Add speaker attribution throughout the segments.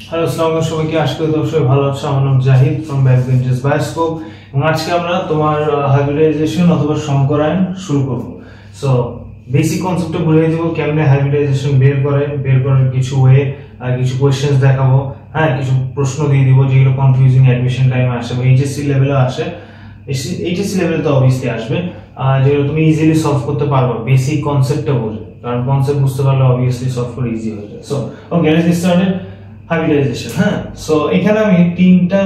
Speaker 1: Hello, আসসালামু আলাইকুম সবাইকে। আশা করি তোমরা সবাই ভালো আছো। আমার নাম জাহিদ ফ্রম ব্যাকবেঞ্চেস বায়োস্কোপ এবং আজকে আমরা তোমার হাইব্রিডাইজেশন অথবা সংকরায়ন শুরু করব। সো বেসিক কনসেপ্টটা বুঝিয়ে দেব কেমনে হাইব্রিডাইজেশন বের করার কিছু ওয়ে আর কিছু কোশ্চেন্স দেখাবো। হ্যাঁ, কিছু প্রশ্ন দিয়ে দিব যেগুলো কনফিউজিং অ্যাডমিশন টাইমে আসে বা এইচএসসি লেভেলে আসে। এইচএসসি লেভেলে তো অবভিয়াসলি আসবে, যেগুলো তুমি ইজিলি সলভ করতে পারবে বেসিক কনসেপ্টটা বুঝে, কারণ কনসেপ্ট বুঝতে পারলে অবভিয়াসলি সলভ করা ইজি হয়ে যায়। So okay, let's get started. Hybridization, হ্যাঁ। সো এখানে আমি তিনটা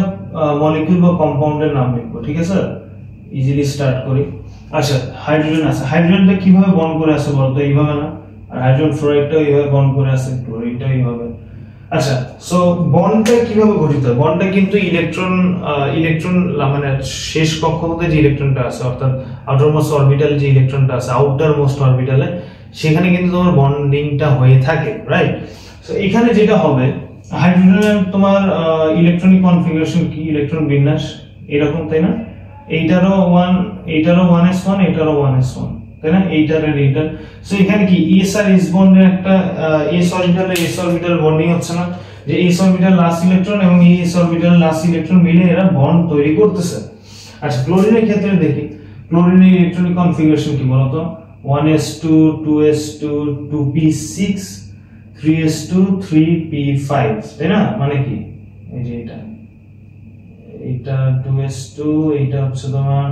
Speaker 1: মলিকিউল বা কম্পাউন্ডের নাম লিখবো, ঠিক আছে? ইজিলি স্টার্ট করি। আচ্ছা, হাইড্রোজেন আছে। হাইড্রোজেনটা কিভাবে বন্ড করে আছে বলতো? এইভাবে না। আর হাইড্রোজেন ফ্লোরাইডটাও এইভাবে বন্ড করে আছে, ক্লোরিনটাও এইভাবে। আচ্ছা, সো বন্ডটা কিভাবে গঠিত? বন্ডটা কিন্তু ইলেকট্রন মানে শেষ কক্ষপথে যে ইলেকট্রনটা আছে, অর্থাৎ আউটারমোস্ট অরবিটাল যে ইলেকট্রনটা আছে, আউটার মোস্ট অরবিটালে, সেখানে কিন্তু তোমার বন্ডিংটা হয়ে থাকে, রাইট? সো এখানে যেটা হবে, হাইড্রোজেনের তোমার ইলেকট্রনিক কনফিগারেশন কি, ইলেকট্রন বিন্যাস এরকম, তাই না? এইটারও 1s1, এটারও 1s1, তাই না? এইটার সো এখানে কি s আর s বন্ডের একটা s অরবিটাল বন্ডিং হচ্ছে না, যে s অরবিটাল লাস্ট ইলেকট্রন এবং s অরবিটাল লাস্ট ইলেকট্রন মিলে এরা বন্ড তৈরি করতেছে। আচ্ছা, ক্লোরিনের ক্ষেত্রে দেখি, ক্লোরিনের ইলেকট্রনিক কনফিগারেশন কি বলতো? 1s2, 2s2, 2p6, 3s2, 3p5, তাই না? মানে কি, এই যে এটা 2s2, এটা হচ্ছে তোমার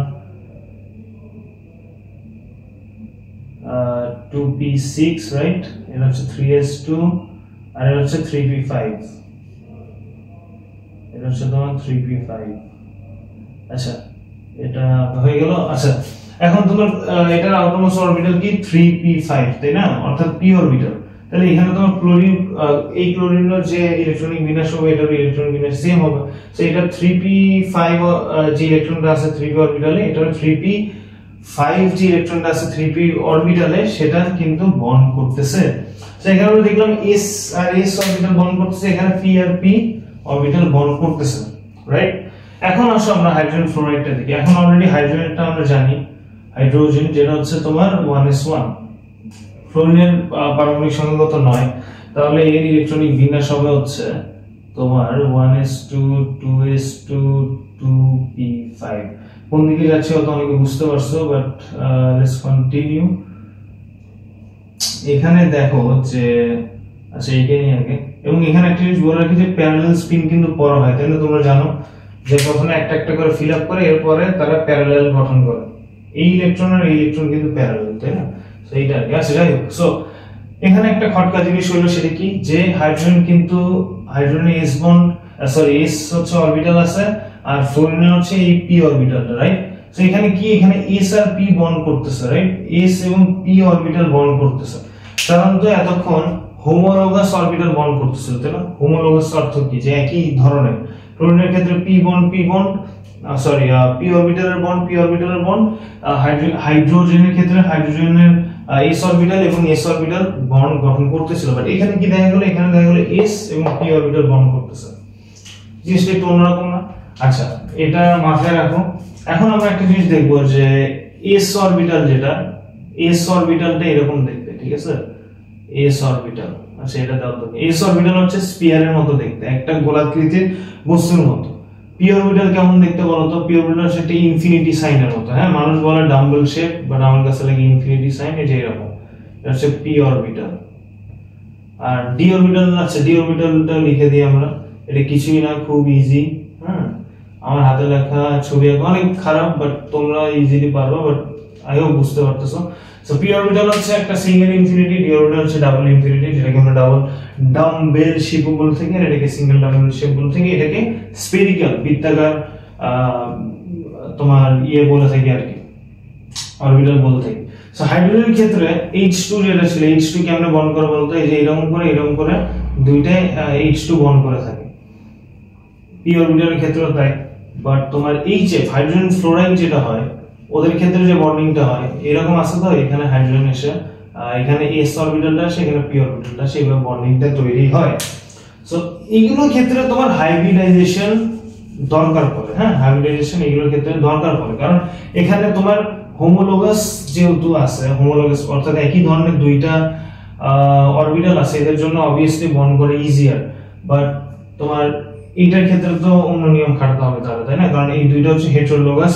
Speaker 1: 2p6, রাইট? এটা হচ্ছে 3s2 আর এটা হচ্ছে 3p5, এটা হচ্ছে তোমার 3p5। আচ্ছা, এটা হয়ে গেল। আচ্ছা, এখন তোমার এটার আউটারমোস্ট অরবিটাল কি 3p5, তাই না? অর্থাৎ p অরবিটাল। তাহলে এখানে তোমার ক্লোরিন, এই ক্লোরিনের যে ইলেকট্রনিক বিন্যাস হবে, এটার ইলেকট্রনিক বিন্যাস সেম হবে। সো এটা 3p5 যে ইলেকট্রনটা আছে 3p অরবিটালে, এটার 3p5 যে ইলেকট্রনটা আছে 3p অরবিটালে, সেটা কিন্তু বন্ড করতেছে। সো এখানে আমরা দেখলাম s আর s অরবিটাল বন্ড করতেছে, এখানে p আর p অরবিটাল বন্ড করতেছে, রাইট? এখন আসো আমরা হাইড্রোজেন ফ্লোরাইডটা দেখি। এখন অলরেডি হাইড্রোজেনটা আমরা জানি, হাইড্রোজেন যেটা হচ্ছে তোমার 1s1, ফ্লোরিনের পারমাণবিক সংখ্যাগত নয়, তাহলে এর ইলেকট্রনিক বিন্যাস হবে হচ্ছে তোমার 1s2, 2s2, 2p5। কোন দিকে যাচ্ছে হয়তো অনেকে বুঝতে পারছো, বাট লেটস কন্টিনিউ। এখানে দেখো যে, আচ্ছা এইটাই আগে, এবং এখানে একটা জিনিস বলে রাখি যে প্যারালাল স্পিন কিন্তু পড়া হয়, তাই না? তোমরা জানো যে প্রথমে একটা একটা করে ফিল আপ করে, এরপরে তারা প্যারালাল গঠন করে। এই ইলেকট্রন আর এই ইলেকট্রন কিন্তু প্যারালাল, তাই না? সো এইটা আর কি। আচ্ছা, যাই হোক, সো এখানে একটা খটকা জিনিস হলো, সেটা কি, যে হাইড্রোজেনের s বন্ড, s হচ্ছে অরবিটাল আছে, আর ফ্লোরিনের হচ্ছে এই p অরবিটালটা, রাইট? সো এখানে কি, এখানে s আর p বন্ড করতেছে, রাইট? s এবং p অরবিটাল বন্ড করতেছে। সাধারণত এতক্ষণ হোমোলোগাস অরবিটাল বন্ড করতেছিল, তাই না? হোমোলোগাস অর্থ কি, যে একই ধরনের। ফ্লোরিনের ক্ষেত্রে p বন্ড p অরবিটালের বন্ড, হাইড্রোজেনের ক্ষেত্রে হাইড্রোজেনের s অরবিটাল এবং s অরবিটাল বন্ড গঠন করতেছিল। বাট এখানে কি দেখা গেল, এখানে দেখা গেল s এবং p অরবিটাল বন্ড করতেছে। জিনিসটা একটু অন্যরকম না? আচ্ছা, এটা মাথায় রাখো। এখন আমরা একটা জিনিস দেখবো যে s অরবিটালটা এরকম দেখতে, ঠিক আছে? s অরবিটাল, আচ্ছা এটা দাও তো। s অরবিটাল হচ্ছে স্পিয়ারের মতো দেখতে, একটা গোলাকৃতির বস্তুর মতো। p অরবিটাল কেমন দেখতে বলো তো? p অরবিটাল সেটা ইনফিনিটি সাইনের মতো। হ্যাঁ, মানুষ বলে ডাম্বেল শেপ, বাট আমার কাছে লাগে ইনফিনিটি সাইন, এই যে এরকম। এটা হচ্ছে p অরবিটাল। আর d অরবিটাল, আচ্ছা d অরবিটালটা লিখে দিই আমরা। এটা কিছুই না, খুব ইজি। হ্যাঁ, আমার হাতে লেখা ছবি অনেক খারাপ, বাট তোমরা ইজিলি পারবে, বাট আই হোপ বুঝতে পারতেছো। সো p অরবিটাল হচ্ছে একটা সিঙ্গেল ইনফিনিটি, d অরবিটাল হচ্ছে ডাবল ইনফিনিটি, যেটাকে আমরা ডাম্বেল শেপ বলে থাকি, আর এটাকে সিঙ্গেল ডাম্বেল শেপ বলে থাকি। এটাকে স্ফেরিক্যাল, বৃত্তাকার তোমার বলে থাকি আর কি, অরবিটাল বলে থাকি। সো হাইড্রোজেনের ক্ষেত্রে H2 যেটা ছিল, H2 কেমনে বন্ড করে বলতো? এই যে এরকম করে দুইটাই H2 বন্ড করে থাকে। p অরবিটালের ক্ষেত্রেও তাই। বাট তোমার HF, হাইড্রোজেন ফ্লোরাইড যেটা হয়, ওদের ক্ষেত্রে যে বন্ডিংটা হয় এরকম আছে। তো এখানে হাইড্রোজেন এসে এখানে s অরবিটালটা আসে, এখানে p অরবিটালটা আসে, এইভাবে বন্ডিংটা তৈরি হয়। সো এইগুলোর ক্ষেত্রে তোমার হাইব্রিডাইজেশন দরকার পড়ে। হ্যাঁ, হাইব্রিডাইজেশন এগুলোর ক্ষেত্রে দরকার পড়ে, কারণ এখানে তোমার হোমোলোগাস যেহেতু আছে, হোমোলোগাস অর্থাৎ একই ধরনের দুইটা অরবিটাল আছে, এদের জন্য অবভিয়াসলি বন্ড করে ইজিয়ার। বাট তোমার এইটার ক্ষেত্রে তো অন্য নিয়ম খাটতে হবে তাহলে, তাই না? কারণ এই দুইটা হচ্ছে হেটেরোলোগাস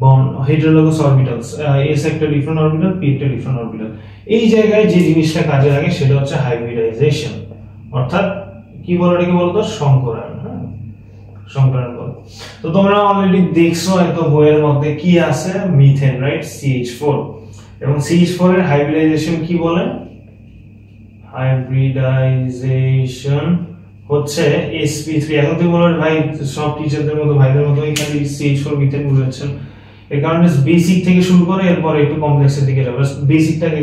Speaker 1: বন্ড, হেটেরোলোগাস অরবিটালস, এস একটা ডিফারেন্ট অরবিটাল, পি একটা ডিফারেন্ট অরবিটাল। এই জায়গায় যে জিনিসটা কাজে লাগে সেটা হচ্ছে হাইব্রিডাইজেশন, অর্থাৎ কি বলে এটাকে বলতো, সংকরায়ন। হ্যাঁ, সংকরায়ন বল। তো তোমরা অলরেডি দেখছো হয়তো বইয়ের মধ্যে কি আছে, মিথেন, রাইট, CH4, এবং CH4 এর হাইব্রিডাইজেশন কি বলে? হাইব্রিডাইজেশন হচ্ছে sp3। এখন তুমি বলো ভাই সব টিচারদের মতো, ভাইদের মতো এখানে CH4 মিথেন বুঝাচ্ছেন, এর কারণে বেসিক থেকে শুরু করে এরপর একটু কমপ্লেক্সের দিকে যাবে, বেসিকটাকে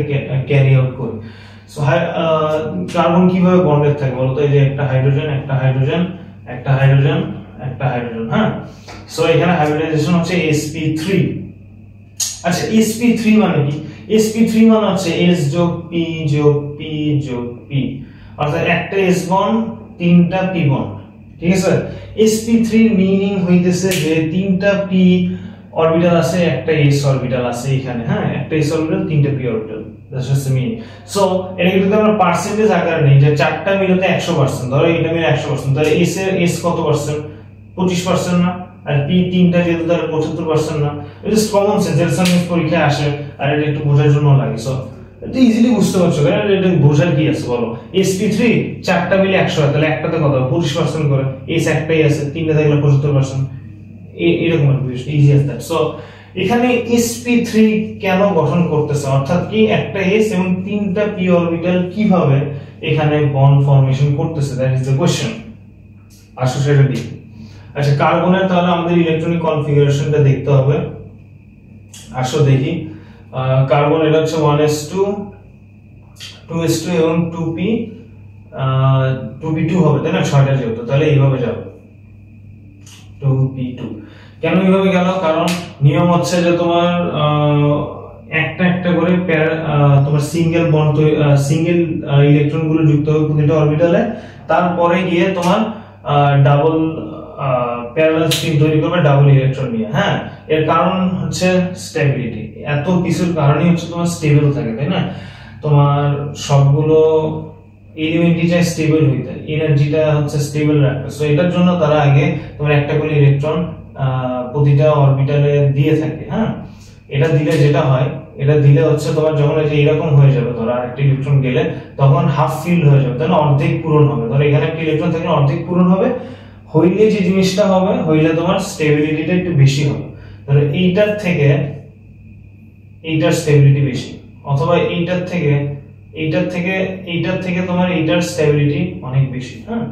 Speaker 1: ক্যারি আউট করি। সো কার্বন কিভাবে বন্ডেড থাকে বলতো? এই যে একটা হাইড্রোজেন, একটা হাইড্রোজেন, একটা হাইড্রোজেন, একটা হাইড্রোজেন। হ্যাঁ, সো এখানে হাইব্রিডাইজেশন হচ্ছে sp3। আচ্ছা, sp3 মানে কি? sp3 মানে হচ্ছে s যোগ p যোগ p যোগ p, অর্থাৎ একটা s বন্ড, তিনটা p বন্ড। ঠিক আছে, sp3 এর মিনিং হইতেছে যে তিনটা p অরবিটাল আছে, একটা s অরবিটাল আছে এখানে। হ্যাঁ, একটা s অরবিটাল, তিনটা p orbital, that's just the meaning. So এটাকে যদি আমরা পার্সেন্টেজ আকারে নেই, যে চারটা মিলে 100%, ধরো এটা মিলে 100%, তাহলে s এর s কত পার্সেন্ট? 25% না? আর p তিনটা যেহেতু, তাহলে 75% না? এটা জাস্ট কমন সেন্স, এর সামনে পরীক্ষায় আসে, আর এটা একটু বোঝার জন্য লাগে। সো এটা ইজিলি বুঝতে পারছো, কারণ এটা বোঝার কি আছে বলো? sp3 চারটা মিলে 100, তাহলে একটাতে কত? 25% করে। s একটাই আছে, তিনটা থাকলে 75%, এরকম ইজি অ্যাজ দ্যাট। সো এখানে sp3 কেন গঠন করতেছে, অর্থাৎ কি একটা s এবং তিনটা p অরবিটাল কিভাবে এখানে বন্ড ফর্মেশন করতেছে, দ্যাট ইজ দ্য কোশ্চেন। আসো সেটা দেখি। আচ্ছা, কার্বনের তাহলে আমাদের ইলেকট্রনিক কনফিগারেশনটা দেখতে হবে। আসো দেখি। কার্বন এটা হচ্ছে 1s2, 2s2 এবং 2p, 2p2 হবে, তাই না? 6টা যেহেতু, তাহলে এইভাবে যাবে 2p2। কেন এইভাবে গেল? কারণ নিয়ম হচ্ছে যে তোমার একটা একটা করে তোমার সিঙ্গেল বন্ড, সিঙ্গেল ইলেকট্রন গুলো যুক্ত হবে প্রতিটা অরবিটালে, তারপরে গিয়ে তোমার ডাবল প্যারালাল স্ট্রিং তৈরি করবে ডাবল ইলেকট্রন নিয়ে। হ্যাঁ, এর কারণ হচ্ছে স্টেবিলিটি। এত কিছুর কারণেই হচ্ছে তোমার স্টেবল থাকে, তাই না? তোমার সবগুলো এলিমেন্টই চাই স্টেবল হইতে, এনার্জিটা হচ্ছে স্টেবল রাখতে। সো এটার জন্য তারা আগে তোমার একটা করে ইলেকট্রন প্রতিটা অরবিটালে দিয়ে থাকে। হ্যাঁ, এটা দিলে যেটা হয়, এটা দিলে হচ্ছে তোমার যখন এই যে এরকম হয়ে যাবে, ধরো আরেকটা ইলেকট্রন গেলে তখন হাফ ফিল হয়ে যাবে, তাই না? অর্ধেক পূরণ হবে। ধরো এখানে একটা ইলেকট্রন থাকলে অর্ধেক পূরণ হবে, হইলে যে জিনিসটা হবে, হইলে তোমার স্টেবিলিটিটা একটু বেশি হবে। ধরো এইটার থেকে এইটার স্টেবিলিটি বেশি, অথবা এইটার থেকে তোমার এইটার স্টেবিলিটি অনেক বেশি। হ্যাঁ,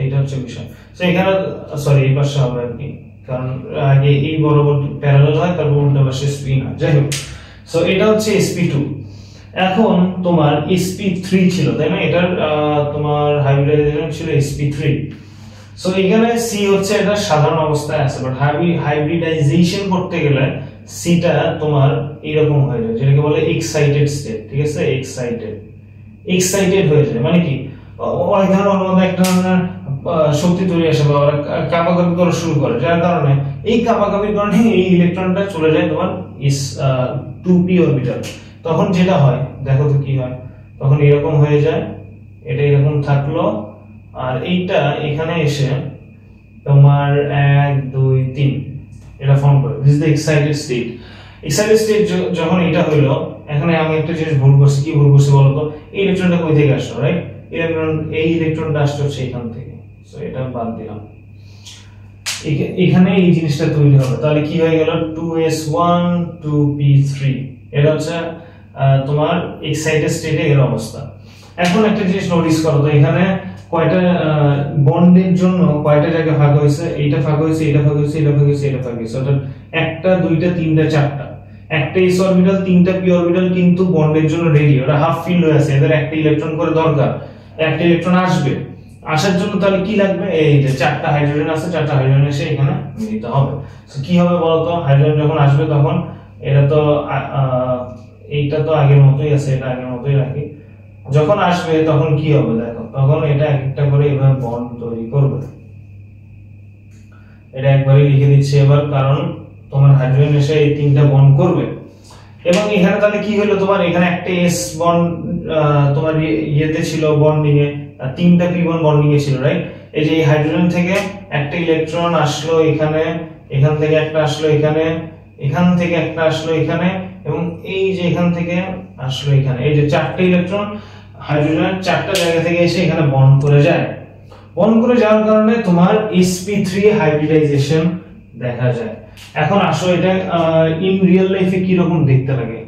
Speaker 1: এইটা হচ্ছে বিষয়। সো এখানে সরি এই পাশে হবে আর কি, কারণ আগে এই বরাবর প্যারালাল হয়, তারপর উল্টা পাশে স্পিন হয়। যাই হোক, সো এটা হচ্ছে sp2। এখন তোমার sp3 ছিল, তাই না? এটার তোমার হাইব্রিডাইজেশন ছিল sp3। সো এখানে c হচ্ছে এটা সাধারণ অবস্থায় আছে, বাট হাইব্রিডাইজেশন করতে গেলে সিটা তোমার এরকম হয়ে যায়, যেটাকে বলে এক্সাইটেড স্টেট। ঠিক আছে, এক্সাইটেড হয়ে যায় মানে কি? ওই ধরনের মধ্যে একটা ধরনের শক্তি তৈরি আসে, বা ওরা কাঁপাকাঁপি করা শুরু করে, যার কারণে এই কাঁপাকাঁপির কারণে এই ইলেকট্রনটা চলে যায় তোমার 2p অরবিটাল। তখন যেটা হয় দেখো তো কি হয়, তখন এরকম হয়ে যায়, এটা এরকম থাকলো, আর এইটা এখানে এসে তোমার 1 2 3 এটা ফর্ম করে। This is the excited state. Excited state যখন এটা হইলো, এখানে আমি একটা জিনিস ভুল করছি। কি ভুল করছি বলতো? এই ইলেকট্রনটা কই থেকে আসলো, রাইট? এই ইলেকট্রনটা আসছে হচ্ছে এখান থেকে। সো এটা বাদ দিলাম, এখানে এই জিনিসটা তৈরি হবে। তাহলে কি হয়ে গেল? 2s1 2p3। এটা হচ্ছে তোমার এক্সাইটেড স্টেটে এর অবস্থা। এখন একটা জিনিস নোটিস করো তো, এখানে কয়টা বন্ডের জন্য কয়টা জায়গা ভাগ হয়েছে? এইটা ভাগ হয়েছে, এটা ভাগ হয়েছে, এটা ভাগ হয়েছে, এটা ভাগ হয়েছে, অর্থাৎ একটা দুইটা তিনটা চারটা। একটা s অরবিটাল, তিনটা p অরবিটাল কিন্তু বন্ডের জন্য রেডি, ওরা হাফ ফিল হয়ে আছে, এদের একটা ইলেকট্রন করে দরকার, একটা ইলেকট্রন আসবে। আসার জন্য তাহলে কি লাগবে? এই যে চারটা হাইড্রোজেন আছে, চারটা হাইড্রোজেন এসে এখানে মিলিত হবে। সো কি হবে বলতো? হাইড্রোজেন যখন আসবে তখন এটা তো এইটা তো আগের মতোই আছে, এটা আগের মতোই রাখি। যখন আসবে তখন কি হবে দেখো, তখন এটা একটা করে এভাবে বন্ড তৈরি করবে। এটা একবারই লিখে দিচ্ছি এবার, কারণ তোমার হাইড্রোজেন এসে এই তিনটা বন্ড করবে। এবং এখানে তাহলে কি হলো, তোমার এখানে একটা s বন্ড তোমার ইয়েতে ছিল বন্ডিং এ, তিনটা p বন্ড বন্ডিং এ ছিল, রাইট? এই যে এই হাইড্রোজেন থেকে একটা ইলেকট্রন আসলো এখানে, এখান থেকে একটা আসলো এখানে, এখান থেকে একটা আসলো এখানে, এবং এই যে এখান থেকে আসলো এখানে। এই যে চারটা ইলেকট্রন হাইড্রোজেন চারটা জায়গা থেকে এসে এখানে বন্ড করে যায়। বন্ড করে যাওয়ার কারণে তোমার sp3 হাইব্রিডাইজেশন দেখা যায়। এখন আসো এটা ইন রিয়েল লাইফে কি রকম দেখতে লাগে।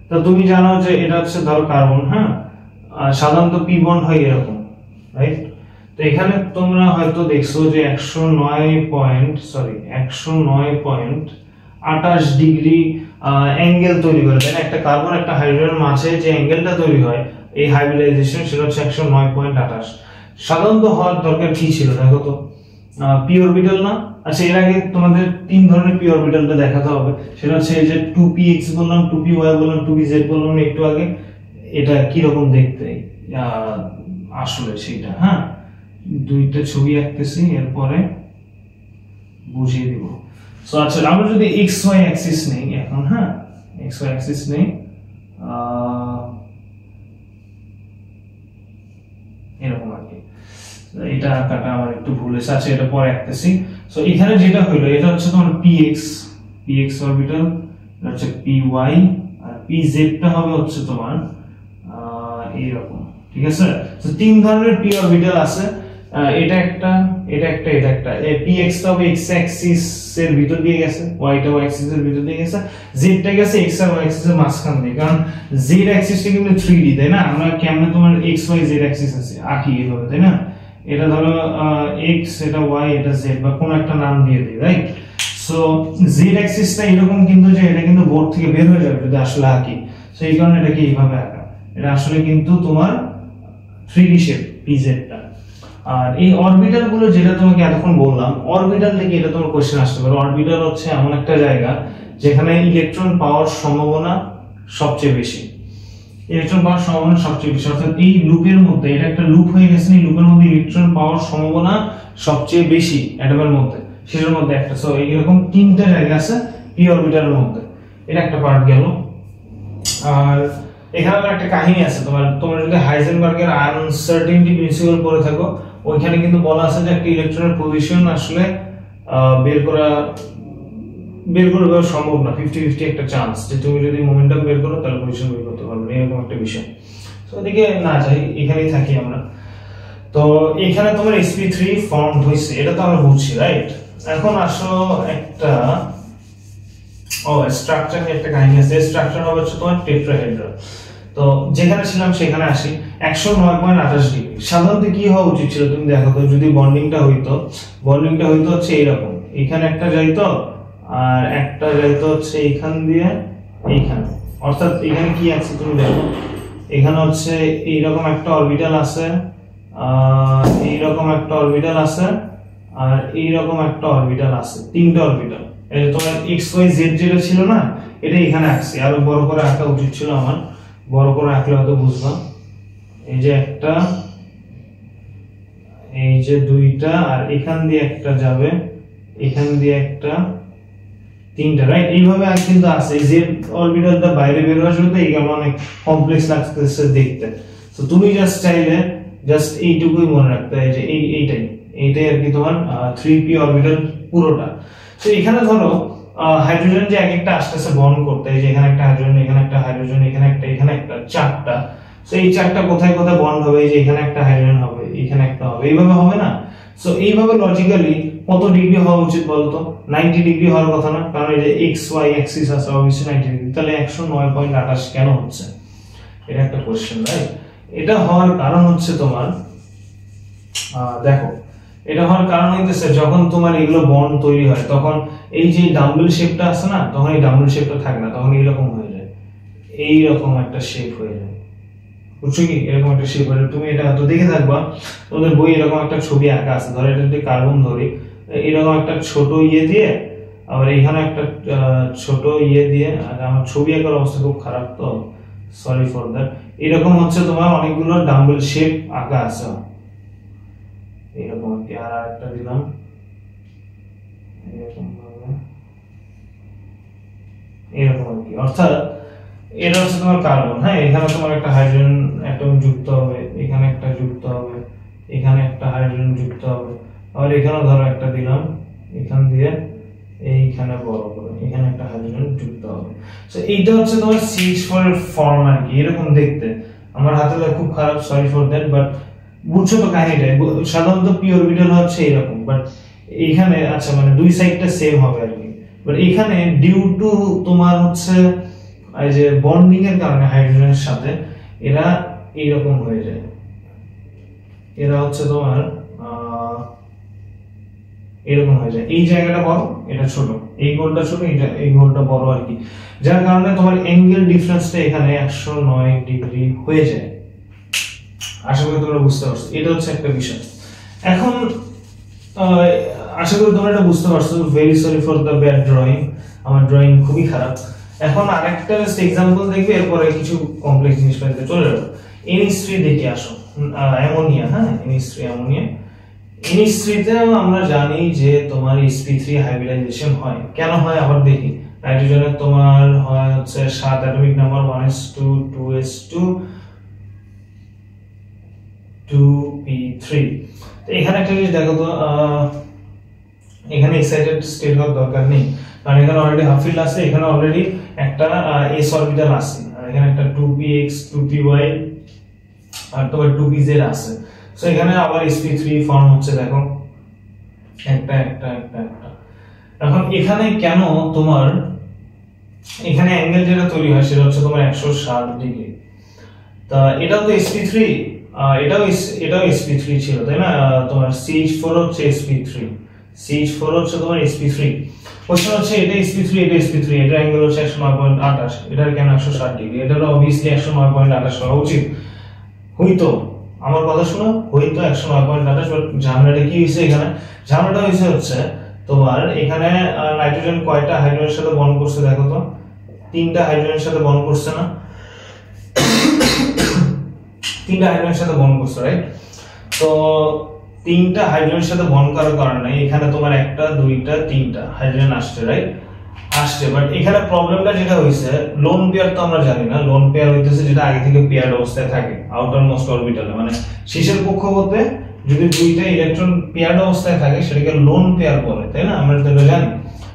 Speaker 1: তো তুমি জানো যে এটা হচ্ছে ধরো কার্বন, হ্যাঁ, সাধারণত পি বন্ড হয় এরকম, রাইট? তো এখানে তোমরা হয়তো দেখছো যে 109.28 ডিগ্রি অ্যাঙ্গেল তৈরি করে, তাই না? একটা কার্বন একটা হাইড্রোজেনের মাঝে যে অ্যাঙ্গেলটা তৈরি হয় এই হাইব্রিডাইজেশন, সেটা হচ্ছে 109.28। সাধারণত হওয়ার দরকার কি ছিল দেখো তো, পি অরবিটাল না? আচ্ছা, এর আগে তোমাদের তিন ধরনের পি অরবিটালটা দেখাতে হবে। সেটা হচ্ছে এই যে 2px বললাম, 2py বললাম, 2pz বললাম একটু আগে, এটা কি রকম দেখতে আসলে সেটা, হ্যাঁ, দুইটা ছবি আঁকতেছি এরপরে বুঝিয়ে দিব। সো আচ্ছা, আমরা যদি xy অ্যাক্সিস নেই এখন, হ্যাঁ, xy অ্যাক্সিস নেই, এরকম আর কি। এটা আঁকাটা আমার একটু ভুল হয়েছে, আচ্ছা এটা পরে আঁকতেছি। সো এখানে যেটা হলো এটা হচ্ছে তোমার px অরবিটাল, এটা হচ্ছে py, আর pz টা হবে হচ্ছে তোমার এইরকম, ঠিক আছে? তো তিন ধরনের p অরবিটাল আছে, এটা একটা, এটা একটা, এটা একটা। px টা হবে x অ্যাক্সিস এর ভিতর দিয়ে গেছে, y টা y অ্যাক্সিস এর ভিতর দিয়ে গেছে, z টা গেছে x আর y অ্যাক্সিস এর মাঝখান দিয়ে। কারণ z অ্যাক্সিসটা কিন্তু 3D, তাই না? আমরা কেমনে তোমার x y z অ্যাক্সিস আছে আঁকি এভাবে, তাই না? এটা ধরো x, এটা y, এটা z, বা কোন একটা নাম দিয়ে দিই, রাইট? সো z অ্যাক্সিসটা এরকম, কিন্তু যে এটা কিন্তু বোর্ড থেকে বের হয়ে যাবে যদি আসলে আঁকি। সো এই কারণে এটাকে এইভাবে আঁকা। এটা আসলে কিন্তু তোমার 3D শেপ pz টা। আর এই অরবিটাল গুলো যেটা তোমাকে এতক্ষণ বললাম, অরবিটাল থেকে এটা তোমার কোশ্চেন আসতে পারে। অরবিটাল হচ্ছে এমন একটা জায়গা যেখানে ইলেকট্রন পাওয়ার সম্ভাবনা সবচেয়ে বেশি, ইলেকট্রন পাওয়ার সম্ভাবনা সবচেয়ে বেশি। অর্থাৎ এই লুপের মধ্যে, এটা একটা লুপ হয়ে গেছে, এই লুপের মধ্যে ইলেকট্রন পাওয়ার সম্ভাবনা সবচেয়ে বেশি অ্যাটমের মধ্যে, সেটার মধ্যে একটা। সো এইরকম তিনটা জায়গা আছে পি অরবিটালের মধ্যে, এটা একটা পার্ট গেল। আর এখানে একটা কাহিনী আছে, তোমরা যদি হাইজেনবার্গের আনসার্টেনটি প্রিন্সিপাল পড়ে থাকো, ওইখানে কিন্তু বলা আছে যে একটা ইলেকট্রনের পজিশন আসলে বের করা সম্ভব না, 50-50 একটা চান্স যে তুমি যদি মোমেন্টাম বের করো তাহলে পজিশন বের করতে পারবে, এরকম একটা বিষয়। তো এদিকে না যাই, এখানেই থাকি আমরা। তো এখানে তোমার sp3 ফর্ম হইছে, এটা তো আমরা বুঝছি, রাইট? এখন আসো একটা স্ট্রাকচার নিয়ে একটা কাহিনী আছে। স্ট্রাকচার হবে হচ্ছে তোমার টেট্রাহেড্রাল। তো যেখানে ছিলাম সেখানে আসি, 109.28 ডিগ্রি। সাধারণত কি হওয়া উচিত ছিল তুমি দেখো তো, যদি বন্ডিংটা হইতো হচ্ছে এইরকম, এখানে একটা যাইতো আর একটা যাইতো হচ্ছে এইখান দিয়ে এইখানে। অর্থাৎ এখানে কি আছে তুমি দেখো, এখানে হচ্ছে এইরকম একটা অরবিটাল আছে, এইরকম একটা অরবিটাল আছে, আর এইরকম একটা অরবিটাল আছে, তিনটা অরবিটাল। এই যে তোমার xy z যেটা ছিল না, এটা এখানে আঁকছি। আরো বড় করে আঁকা উচিত ছিল আমার, বড় করে আঁকলে হয়তো বুঝলাম। এই যে একটা, এই যে দুইটা, আর এখান দিয়ে একটা যাবে, এখান দিয়ে একটা, তিনটা, রাইট? এইভাবে কিন্তু আছে। এই জেড অরবিটালটা বাইরে বের হওয়ার জন্য এই কেমন অনেক কমপ্লেক্স লাগতেছে দেখতে। তো তুমি জাস্ট চাইলে জাস্ট এইটুকুই মনে রাখতে, এই যে এইটাই আর কি তোমার 3p অরবিটাল পুরোটা। তো এখানে ধরো হাইড্রোজেন যে এক একটা আসতেছে বন্ড করতে, এই যে এখানে একটা হাইড্রোজেন, এখানে একটা হাইড্রোজেন, এখানে একটা, চারটা। সো এই চারটা কোথায় কোথায় বন্ড হবে, এই যে এখানে একটা হাইড্রোজেন হবে, এখানে একটা হবে, এইভাবে হবে না? সো এইভাবে লজিক্যালি কত ডিগ্রি হওয়া উচিত বলতো? 90 ডিগ্রি হওয়ার কথা না? কারণ এই যে xy অ্যাক্সিস আছে অবশ্যই 90 ডিগ্রি। তাহলে 109.28 কেন হচ্ছে? এটা একটা কোশ্চেন, রাইট? এটা হওয়ার কারণ হচ্ছে তোমার দেখো, এটা হওয়ার কারণ হইতেছে যখন তোমার এগুলো বন্ড তৈরি হয় তখন এই যে ডাম্বেল শেপটা আছে না, তখন এই ডাম্বেল শেপটা থাকে না, তখন এইরকম হয়ে যায়, এইরকম একটা শেপ হয়ে যায়। বুঝছো কি? এরকম একটা শেপ হয়ে যায়। তুমি এটা তো দেখে থাকবা, তোমাদের বই এরকম একটা ছবি আঁকা আছে। ধরো এটা যদি কার্বন ধরি, এরকম একটা ছোট ইয়ে দিয়ে, আবার এখানে একটা ছোট ইয়ে দিয়ে, আর আমার ছবি আঁকার অবস্থা খুব খারাপ, তো সরি ফর দ্যাট। এরকম হচ্ছে তোমার অনেকগুলো ডাম্বেল শেপ আঁকা আছে এরকম আর কি। আর একটা দিলাম এরকম ভাবে, এরকম আর কি। অর্থাৎ এটা হচ্ছে তোমার কার্বন, হ্যাঁ, এখানে তোমার একটা হাইড্রোজেন অ্যাটম যুক্ত হবে, এখানে একটা যুক্ত হবে, এখানে একটা হাইড্রোজেন যুক্ত হবে, আবার এখানেও ধরো একটা দিলাম, এখান দিয়ে এইখানে বড় করে এখানে একটা হাইড্রোজেন যুক্ত হবে। সো এইটা হচ্ছে তোমার CH4 এর ফর্ম আর কি, এরকম দেখতে। আমার হাতে খুব খারাপ, সরি ফর দ্যাট, বাট বুঝছো তো কাহিনীটা। সাধারণত পি অরবিটাল হচ্ছে এরকম, বাট এইখানে আচ্ছা মানে দুই সাইডটা সেম হবে আর কি, বাট এখানে ডিউ টু তোমার হচ্ছে এই যে বন্ডিং এর কারণে হাইড্রোজেনের সাথে এরা এইরকম হয়ে যায়। এরা হচ্ছে তোমার এরকম হয়ে যায়, এই জায়গাটা বড়, এটা ছোট, এই গোলটা ছোট, এই গোলটা বড় আর কি, যার কারণে তোমার অ্যাঙ্গেল ডিফারেন্সটা এখানে 109 ডিগ্রি হয়ে যায়। আশা করি তোমরা বুঝতে পারছো, এটা হচ্ছে একটা বিষয়। এখন আশা করি তোমরা এটা বুঝতে পারছো। Very sorry for the bad drawing, আমার ড্রয়িং খুবই খারাপ। এখন আরেকটা জাস্ট এক্সাম্পল দেখবে, এরপরে কিছু কমপ্লেক্স জিনিস পাইতে চলে যাবো। NH3 দেখে আসো, অ্যামোনিয়া, হ্যাঁ NH3 অ্যামোনিয়া। NH3 তে আমরা জানি যে তোমার sp3 হাইব্রিডাইজেশন হয়। কেন হয় আবার দেখি। নাইট্রোজেনের তোমার হয় হচ্ছে 7 atomic number 1s2 2s2 2p3। তো এখানে একটা জিনিস দেখো তো, এখানে এক্সাইটেড স্টেট হওয়ার দরকার নেই, কারণ এখানে অলরেডি হাফ ফিল্ড আছে, এখানে অলরেডি একটা s অরবিটাল আছে, আর এখানে একটা 2px 2py আর তোমার 2pz আছে। সো এখানে আবার sp3 ফর্ম হচ্ছে, দেখো একটা একটা একটা একটা। এখন এখানে কেন তোমার এখানে অ্যাঙ্গেল যেটা তৈরি হয় সেটা হচ্ছে তোমার 160 ডিগ্রি। তা এটাও তো sp3, এটাও sp3 ছিল তাই না? তোমার CH4 হচ্ছে sp3, CH4 হচ্ছে তোমার sp3। কোশ্চেন হচ্ছে এটা sp3, এটা sp3, এটা অ্যাঙ্গেল হচ্ছে 109.28, এটার কেন 160 ডিগ্রি? এটার অবভিয়াসলি 109.28 হওয়া উচিত হইতো। আমার কথা শুনো, হইতো 109.28, বাট ঝামেলাটা কি হইছে এখানে? ঝামেলাটা হচ্ছে তোমার এখানে নাইট্রোজেন কয়টা হাইড্রোজেনের সাথে বন্ড করছে দেখো তো, 3টা হাইড্রোজেনের সাথে বন্ড করছে না? 3টা হাইড্রোজেনের সাথে বন্ড করছে, রাইট? তো 3টা হাইড্রোজেনের সাথে বন্ড করার কারণে এখানে তোমার 1টা 2টা 3টা হাইড্রোজেন আসছে, রাইট? আসছে, বাট এখানে প্রবলেমটা যেটা হইছে, লোন পেয়ার তো আমরা জানি না। লোন পেয়ার হইতেছে যেটা আগে থেকে পেয়ার্ড অবস্থায় থাকে আউটার মোস্ট অরবিটালে, মানে শেষের কক্ষপথে যদি দুইটা ইলেকট্রন পেয়ার্ড অবস্থায় থাকে সেটাকে লোন পেয়ার বলে, তাই না? আমরা তো জানি।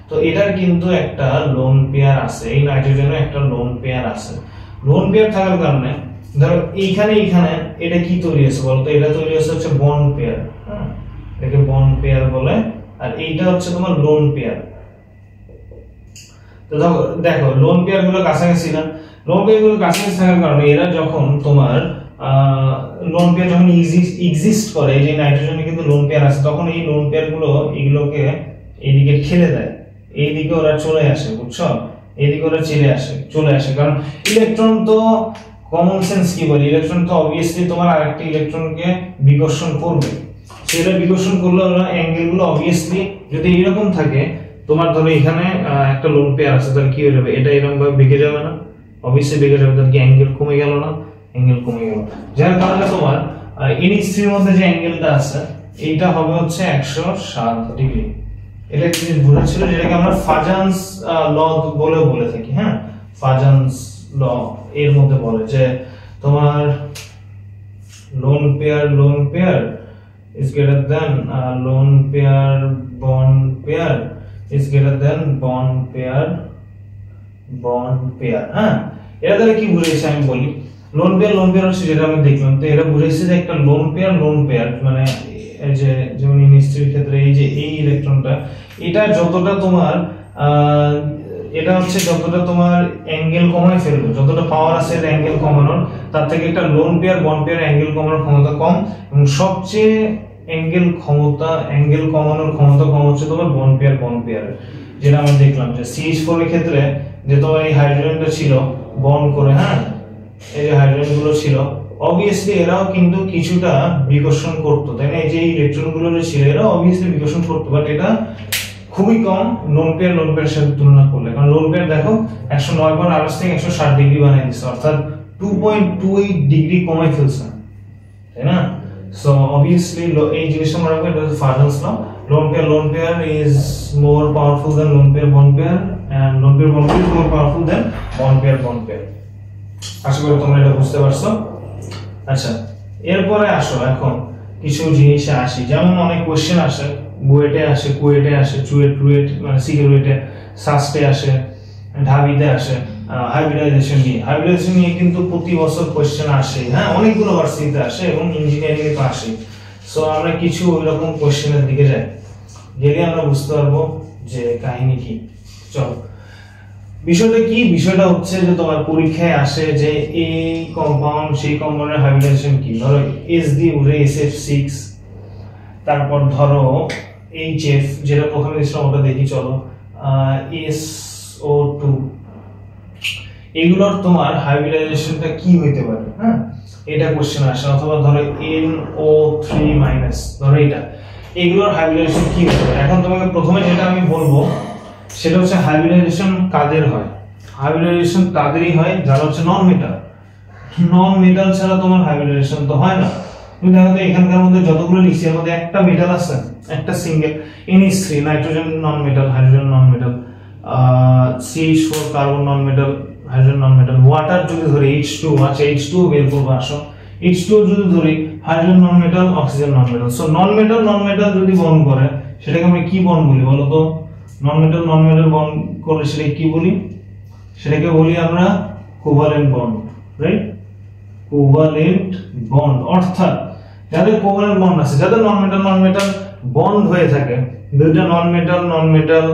Speaker 1: তো এটার কিন্তু একটা লোন পেয়ার আছে, এই নাইট্রোজেনের একটা লোন পেয়ার আছে। লোন পেয়ার থাকার কারণে ধরো এইখানে এটা কি তৈরি হয়েছে বলতো? এটা তৈরি হচ্ছে বন্ড পেয়ার, হ্যাঁ, এটাকে বন্ড পেয়ার বলে, আর এইটা হচ্ছে তোমার লোন পেয়ার। তো দেখো লোন পেয়ার গুলো কাছাকাছি না, লোন পেয়ার গুলো কাছাকাছি থাকার কারণে এরা যখন তোমার লোন পেয়ার যখন এক্সিস্ট করে, এই যে নাইট্রোজেনে কিন্তু লোন পেয়ার আছে, তখন এই লোন পেয়ার গুলো এগুলোকে এইদিকে ঠেলে দেয়, এইদিকে ওরা চলে আসে, বুঝছো? এইদিকে ওরা চলে আসে, কারণ ইলেকট্রন তো কমন সেন্স কি বলে, ইলেকট্রন তো অবভিয়াসলি তোমার আরেকটা ইলেকট্রনকে বিকর্ষণ করবে। সেটা বিকর্ষণ করলে অ্যাঙ্গেল গুলো অবভিয়াসলি যদি এরকম থাকে, তোমার ধরো এখানে একটা লোন পেয়ার আছে, তাহলে কি হয়ে যাবে? এটা এরকম ভাবে বেঁকে যাবে না? অবভিয়াসলি বেঁকে যাবে, তাহলে কি অ্যাঙ্গেল কমে গেল না? অ্যাঙ্গেল কমে গেল, যার কারণে তোমার NH3 এর মধ্যে যে অ্যাঙ্গেলটা আছে এইটা হবে হচ্ছে 107 ডিগ্রি। এটা কি বুঝাচ্ছিল, যেটাকে আমরা ফাজান্স ল বলে থাকি, হ্যাঁ, ফাজান্স ল এর মধ্যে বলে যে তোমার lone pair is greater than lone pair bond pair is greater than bond pair হ্যাঁ। এটা তাহলে কি বুঝাইছে আমি বলি। লোন পেয়ার হচ্ছে যেটা আমি দেখলাম, তো এটা বুঝাইছে যে একটা লোন পেয়ার মানে এই যে যেমন NH3 এর ক্ষেত্রে এই যে এই ইলেকট্রনটা, এটা যতটা তোমার অ্যাঙ্গেল কমায় ফেলবে, যতটা পাওয়ার আছে এর অ্যাঙ্গেল কমানোর, তার থেকে একটা loan pair bond pair angle কমানোর ক্ষমতা কম, এবং সবচেয়ে অ্যাঙ্গেল কমানোর ক্ষমতা কম হচ্ছে তোমার বন্ড পেয়ার। যেটা আমরা দেখলাম যে CH4 এর ক্ষেত্রে যে তোমার এই হাইড্রোজেনটা ছিল বন্ড করে, হ্যাঁ, এই যে হাইড্রোজেন গুলো ছিল, অবভিয়াসলি এরাও কিন্তু কিছুটা বিকর্ষণ করতো, তাই না? এই যে ইলেকট্রন গুলো যে ছিল এরা অবভিয়াসলি বিকর্ষণ করতো, বাট এটা খুবই কম লোন পেয়ার সাথে তুলনা করলে, কারণ লোন পেয়ার দেখো 109.28 থেকে 160 ডিগ্রি বানিয়ে দিচ্ছে, অর্থাৎ 2.28 ডিগ্রি কমাই ফেলছে, তাই না? সো অবভিয়াসলি এই জিনিসটা মনে রাখবে, এটা হচ্ছে Fajans law. Lone pair is more powerful than lone pair bond pair, and lone pair bond pair is more powerful than bond pair. আশা করি তোমরা এটা বুঝতে পারছো। আচ্ছা, এরপরে আসো এখন কিছু জিনিসে আসি, যেমন অনেক কোশ্চেন আসে, বুয়েটে আসে, কুয়েটে আসে, চুয়েট রুয়েট মানে সিকিউরিটি, সাস্টে আসে, ঢাবিতে আসে, হাইব্রিডাইজেশন নিয়ে কিন্তু প্রতি বছর কোশ্চেন আসে। হ্যাঁ, অনেকগুলো ভার্সিটিতে আসে এবং ইঞ্জিনিয়ারিং এ তো আসে। সো আমরা কিছু ওইরকম কোশ্চেনের দিকে যাই, গেলে আমরা বুঝতে পারবো যে কাহিনী কি। চলো, বিষয়টা কি? বিষয়টা হচ্ছে যে তোমার পরীক্ষায় আসে যে এই কম্পাউন্ড সেই কম্পাউন্ডের হাইব্রিডাইজেশন কি। ধরো এস দিয়ে উঠে SF6, তারপর ধরো HF যেটা প্রথমে দিয়েছিলাম ওটা দেখি, চলো SO2, এগুলোর তোমার হাইব্রিডাইজেশনটা কি হইতে পারে? হ্যাঁ, এটা কোশ্চেন আসে। অথবা ধরো NO3-, ধরো এটা, এগুলোর হাইব্রিডাইজেশন কি হতে পারে? এখন তোমাকে প্রথমে যেটা আমি বলবো সেটা হচ্ছে হাইব্রিডাইজেশন কাদের হয়? হাইব্রিডাইজেশন তাদেরই হয় যারা হচ্ছে নন মেটাল। নন মেটাল ছাড়া তোমার হাইব্রিডাইজেশন তো হয় না। তুমি দেখো তো এখানকার মধ্যে যতগুলো লিখছি এর মধ্যে একটা মেটাল আছে, একটা সিঙ্গেল, NH3 নাইট্রোজেন নন মেটাল, হাইড্রোজেন নন মেটাল, CH4 কার্বন নন মেটাল, হাইড্রোজেন নন মেটাল। ওয়াটার যদি ধরে H2 আছে, H2 বের করবো আসো, H2 যদি ধরি হাইড্রোজেন নন মেটাল, অক্সিজেন নন মেটাল। সো নন মেটাল যদি বন্ড করে সেটাকে আমরা কি বন্ড বলি বলো তো? নন মেটাল বন্ড করলে সেটাকে কি বলি? সেটাকে বলি আমরা covalent bond, right? Covalent bond, অর্থাৎ যাদের কোভালেন্ট বন্ড আছে, যাদের নন মেটাল বন্ড হয়ে থাকে, দুইটা নন মেটাল